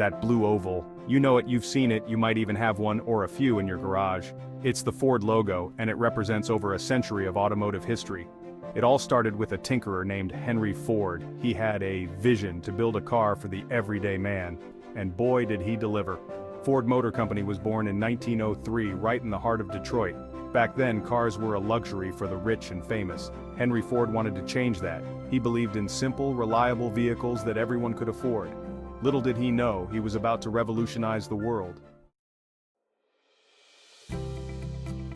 that blue oval. You know it, you've seen it, you might even have one or a few in your garage. It's the Ford logo, and it represents over a century of automotive history. It all started with a tinkerer named Henry Ford. He had a vision to build a car for the everyday man, and boy did he deliver. Ford Motor Company was born in 1903 right in the heart of Detroit. Back then, cars were a luxury for the rich and famous. Henry Ford wanted to change that. He believed in simple, reliable vehicles that everyone could afford. Little did he know, he was about to revolutionize the world.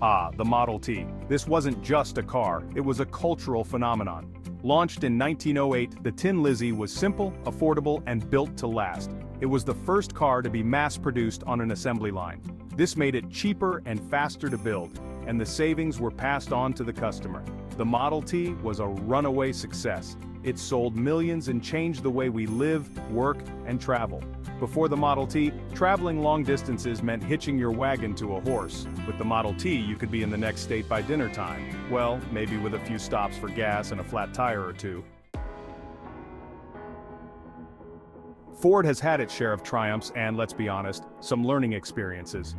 Ah, the Model T. This wasn't just a car, it was a cultural phenomenon. Launched in 1908, the Tin Lizzie was simple, affordable, and built to last. It was the first car to be mass-produced on an assembly line. This made it cheaper and faster to build, and the savings were passed on to the customer. The Model T was a runaway success. It sold millions and changed the way we live, work, and travel. Before the Model T, traveling long distances meant hitching your wagon to a horse. With the Model T, you could be in the next state by dinner time. Well, maybe with a few stops for gas and a flat tire or two. Ford has had its share of triumphs and, let's be honest, some learning experiences.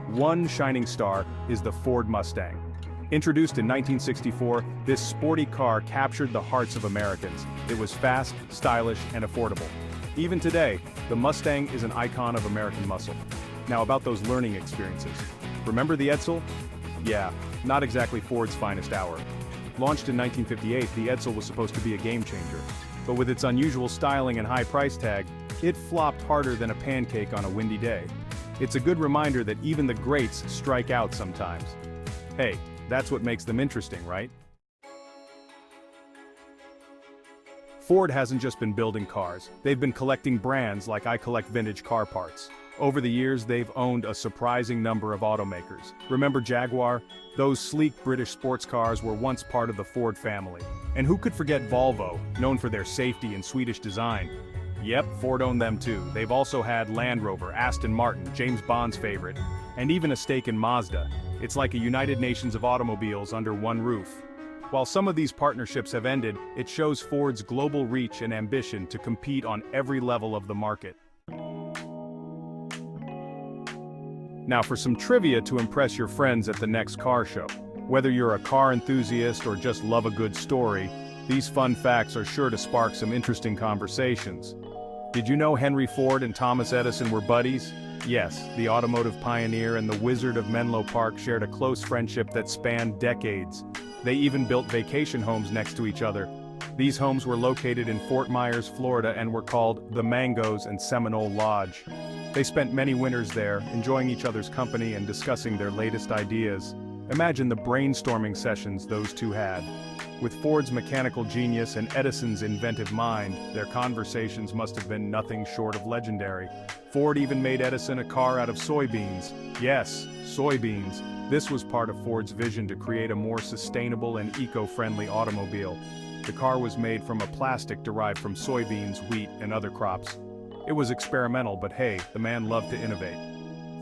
One shining star is the Ford Mustang. Introduced in 1964, this sporty car captured the hearts of Americans. It was fast, stylish, and affordable. Even today, the Mustang is an icon of American muscle. Now about those learning experiences. Remember the Edsel? Yeah, not exactly Ford's finest hour. Launched in 1958, the Edsel was supposed to be a game changer. But with its unusual styling and high price tag, it flopped harder than a pancake on a windy day. It's a good reminder that even the greats strike out sometimes. Hey, that's what makes them interesting, right? Ford hasn't just been building cars, they've been collecting brands like I collect vintage car parts. Over the years, they've owned a surprising number of automakers. Remember Jaguar? Those sleek British sports cars were once part of the Ford family. And who could forget Volvo, known for their safety and Swedish design? Yep, Ford owned them too. They've also had Land Rover, Aston Martin, James Bond's favorite, and even a stake in Mazda. It's like a United Nations of automobiles under one roof. While some of these partnerships have ended, it shows Ford's global reach and ambition to compete on every level of the market. Now for some trivia to impress your friends at the next car show. Whether you're a car enthusiast or just love a good story, these fun facts are sure to spark some interesting conversations. Did you know Henry Ford and Thomas Edison were buddies? Yes, the automotive pioneer and the Wizard of Menlo Park shared a close friendship that spanned decades. They even built vacation homes next to each other. These homes were located in Fort Myers, Florida, and were called the Mangoes and Seminole Lodge. They spent many winters there, enjoying each other's company and discussing their latest ideas. Imagine the brainstorming sessions those two had. With Ford's mechanical genius and Edison's inventive mind, their conversations must have been nothing short of legendary. Ford even made Edison a car out of soybeans. Yes, soybeans. This was part of Ford's vision to create a more sustainable and eco-friendly automobile. The car was made from a plastic derived from soybeans, wheat, and other crops. It was experimental, but hey, the man loved to innovate.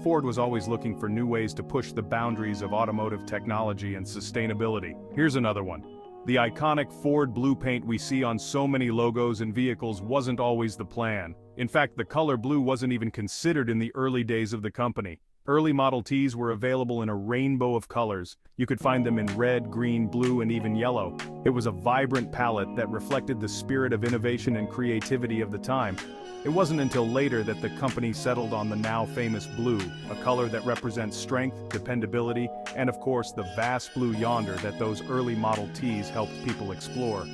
Ford was always looking for new ways to push the boundaries of automotive technology and sustainability. Here's another one. The iconic Ford blue paint we see on so many logos and vehicles wasn't always the plan. In fact, the color blue wasn't even considered in the early days of the company. Early Model Ts were available in a rainbow of colors. You could find them in red, green, blue, and even yellow. It was a vibrant palette that reflected the spirit of innovation and creativity of the time. It wasn't until later that the company settled on the now famous blue, a color that represents strength, dependability, and of course the vast blue yonder that those early Model Ts helped people explore.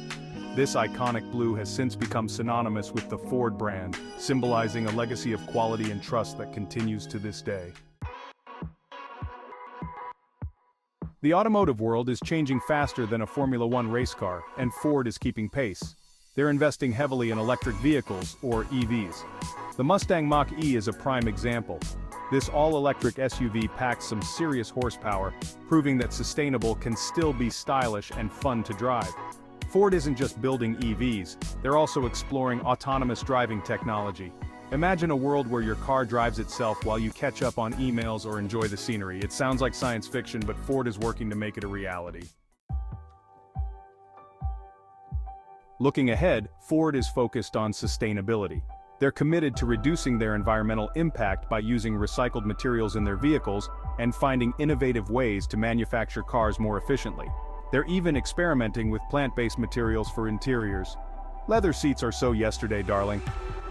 This iconic blue has since become synonymous with the Ford brand, symbolizing a legacy of quality and trust that continues to this day. The automotive world is changing faster than a Formula One race car, and Ford is keeping pace. They're investing heavily in electric vehicles, or EVs. The Mustang Mach-E is a prime example. This all-electric SUV packs some serious horsepower, proving that sustainable can still be stylish and fun to drive. Ford isn't just building EVs, they're also exploring autonomous driving technology. Imagine a world where your car drives itself while you catch up on emails or enjoy the scenery. It sounds like science fiction, but Ford is working to make it a reality. Looking ahead, Ford is focused on sustainability. They're committed to reducing their environmental impact by using recycled materials in their vehicles and finding innovative ways to manufacture cars more efficiently. They're even experimenting with plant-based materials for interiors. Leather seats are so yesterday, darling.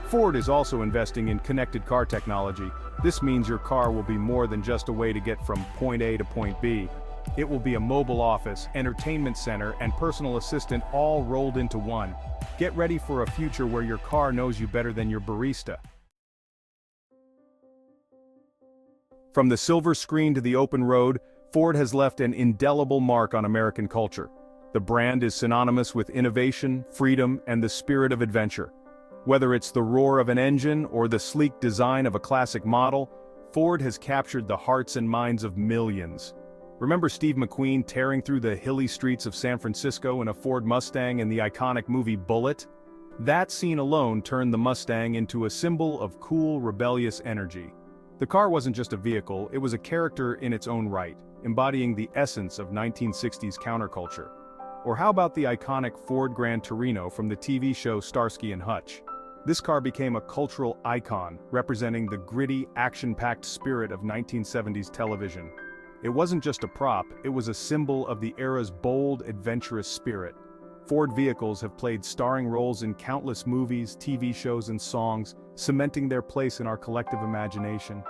Ford is also investing in connected car technology. This means your car will be more than just a way to get from point A to point B. It will be a mobile office, entertainment center, and personal assistant all rolled into one. Get ready for a future where your car knows you better than your barista. From the silver screen to the open road, Ford has left an indelible mark on American culture. The brand is synonymous with innovation, freedom, and the spirit of adventure. Whether it's the roar of an engine or the sleek design of a classic model, Ford has captured the hearts and minds of millions. Remember Steve McQueen tearing through the hilly streets of San Francisco in a Ford Mustang in the iconic movie Bullitt? That scene alone turned the Mustang into a symbol of cool, rebellious energy. The car wasn't just a vehicle, it was a character in its own right, embodying the essence of 1960s counterculture. Or how about the iconic Ford Gran Torino from the TV show Starsky and Hutch? This car became a cultural icon, representing the gritty, action-packed spirit of 1970s television. It wasn't just a prop, it was a symbol of the era's bold, adventurous spirit. Ford vehicles have played starring roles in countless movies, TV shows, and songs, cementing their place in our collective imagination.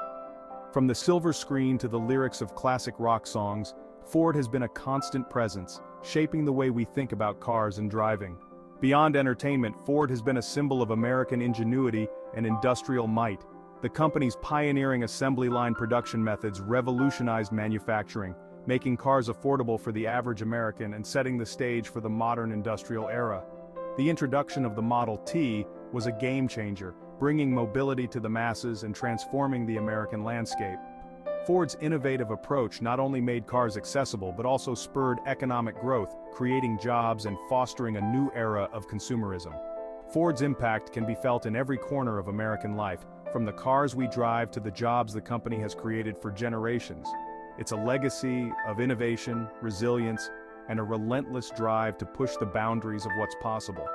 From the silver screen to the lyrics of classic rock songs, Ford has been a constant presence, shaping the way we think about cars and driving. Beyond entertainment, Ford has been a symbol of American ingenuity and industrial might. The company's pioneering assembly line production methods revolutionized manufacturing, making cars affordable for the average American and setting the stage for the modern industrial era. The introduction of the Model T was a game-changer, bringing mobility to the masses and transforming the American landscape. Ford's innovative approach not only made cars accessible but also spurred economic growth, creating jobs and fostering a new era of consumerism. Ford's impact can be felt in every corner of American life, from the cars we drive to the jobs the company has created for generations. It's a legacy of innovation, resilience, and a relentless drive to push the boundaries of what's possible.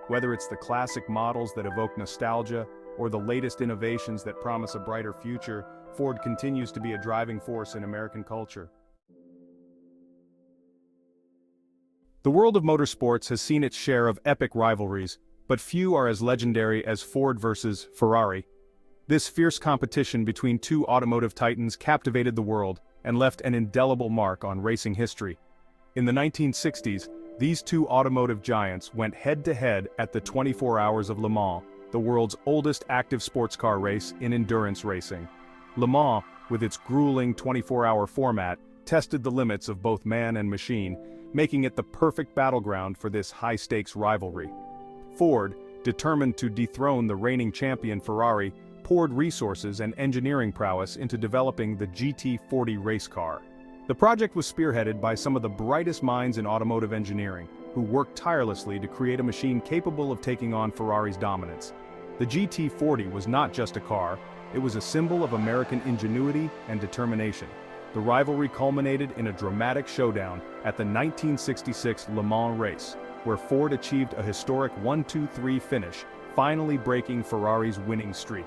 Whether it's the classic models that evoke nostalgia or the latest innovations that promise a brighter future, Ford continues to be a driving force in American culture. The world of motorsports has seen its share of epic rivalries, but few are as legendary as Ford versus Ferrari. This fierce competition between two automotive titans captivated the world and left an indelible mark on racing history. In the 1960s, these two automotive giants went head-to-head at the 24 Hours of Le Mans, the world's oldest active sports car race in endurance racing. Le Mans, with its grueling 24-hour format, tested the limits of both man and machine, making it the perfect battleground for this high-stakes rivalry. Ford, determined to dethrone the reigning champion Ferrari, poured resources and engineering prowess into developing the GT40 race car. The project was spearheaded by some of the brightest minds in automotive engineering, who worked tirelessly to create a machine capable of taking on Ferrari's dominance. The GT40 was not just a car, it was a symbol of American ingenuity and determination. The rivalry culminated in a dramatic showdown at the 1966 Le Mans race, where Ford achieved a historic 1-2-3 finish, finally breaking Ferrari's winning streak.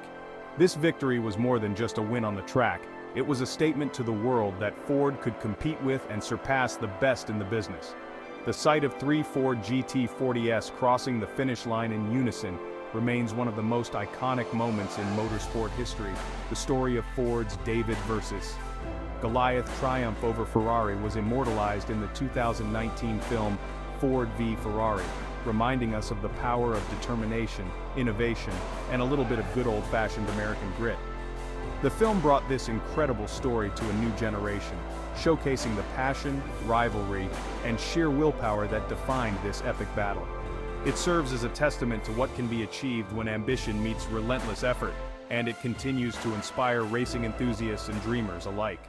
This victory was more than just a win on the track, it was a statement to the world that Ford could compete with and surpass the best in the business. The sight of three Ford GT40s crossing the finish line in unison remains one of the most iconic moments in motorsport history. The story of Ford's David versus Goliath triumph over Ferrari was immortalized in the 2019 film Ford v Ferrari, reminding us of the power of determination, innovation, and a little bit of good old-fashioned American grit. The film brought this incredible story to a new generation, showcasing the passion, rivalry, and sheer willpower that defined this epic battle. It serves as a testament to what can be achieved when ambition meets relentless effort, and it continues to inspire racing enthusiasts and dreamers alike.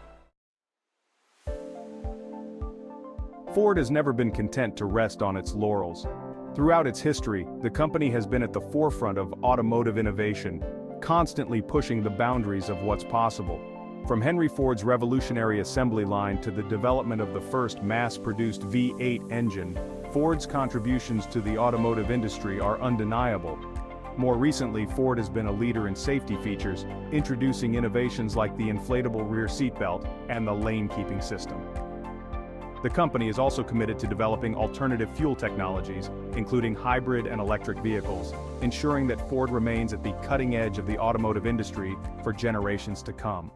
Ford has never been content to rest on its laurels. Throughout its history, the company has been at the forefront of automotive innovation, constantly pushing the boundaries of what's possible. From Henry Ford's revolutionary assembly line to the development of the first mass-produced V8 engine, Ford's contributions to the automotive industry are undeniable. More recently, Ford has been a leader in safety features, introducing innovations like the inflatable rear seatbelt and the lane-keeping system. The company is also committed to developing alternative fuel technologies, including hybrid and electric vehicles, ensuring that Ford remains at the cutting edge of the automotive industry for generations to come.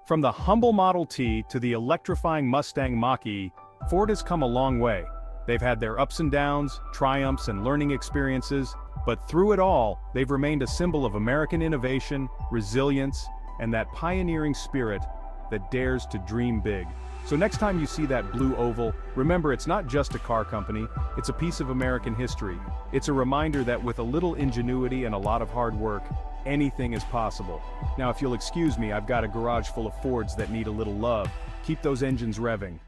From the humble Model T to the electrifying Mustang Mach-E, Ford has come a long way. They've had their ups and downs, triumphs and learning experiences, but through it all, they've remained a symbol of American innovation, resilience, and that pioneering spirit that dares to dream big. So next time you see that blue oval, remember it's not just a car company, it's a piece of American history. It's a reminder that with a little ingenuity and a lot of hard work, anything is possible. Now if you'll excuse me, I've got a garage full of Fords that need a little love. Keep those engines revving.